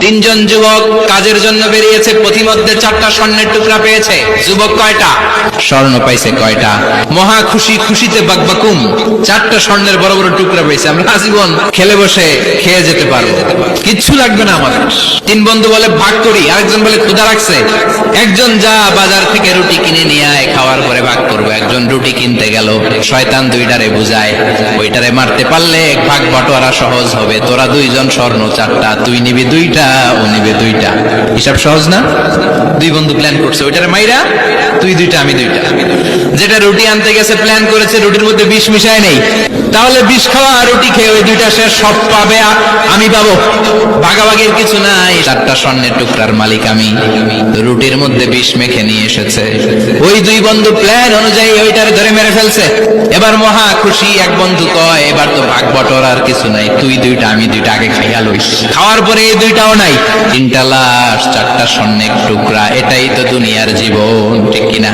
তিনজন যুবক কাজের জন্য বেরিয়েছে, পথিমধ্যে 4টা স্বর্ণের টুকরা পেয়েছে। যুবক কয়টা? স্বর্ণ পাইছে কয়টা? মহা খুশি, খুশিতে বাকবাকুম। 4টা স্বর্ণের বড় বড় টুকরা পেয়েছে, আমরা আজীবন খেলে বসে খেয়ে যেতে পারবো, কিচ্ছু লাগবে না আমাদের। 3 বন্ধু বলে ভাগ করি, আরেকজন বলে ক্ষুধা লাগছে, একজন যা বাজার থেকে রুটি কিনে নিয়ে আয়, খাওয়ার পরে ভাগ করবো। একজন রুটি কিনতে গেল, শয়তান দুইটারে বুঝায়, ওইটারে মারতে পারলে ভাগ বাটোয়ারা সহজ হবে। তোরা 2 জন স্বর্ণ 4টা, তুই নিবি 2টা, ও নিবে 2টা। হিসাব সহজ না? 2 বন্ধু প্ল্যান করছে, ওইটারে মাইরা তুই 2টা আমি 2টা। যেটা রুটি আনতে গেছে প্ল্যান করেছে রুটির মধ্যে বিষ মিশায় নেই, তাহলে বিষ খাওয়া রুটি খেয়ে ওই 2টা সে সব পাবে, আমি পাবো, ভাগাভাগির কিছু নাই। 4টা স্বর্ণের টুকরার মালিক আমি। রুটির মধ্যে বিষ মেখে নিয়ে এসেছে, ওই 2 বন্ধু প্ল্যান অনুযায়ী ওইটারে ধরে মেরে ফেলছে। এবার মহা খুশি। এক বন্ধু কয়, এবার তো ভাগ বটরার কিছু নাই, তুই 2টা আমি 2টা, আগে খাইয়া লইস। খাওয়ার পরে এই 2টাও নাই, 3টা লাশ, 4টা স্বর্ণের টুকরা। এটাই তো দুনিয়ার জীবন, ঠিক কিনা?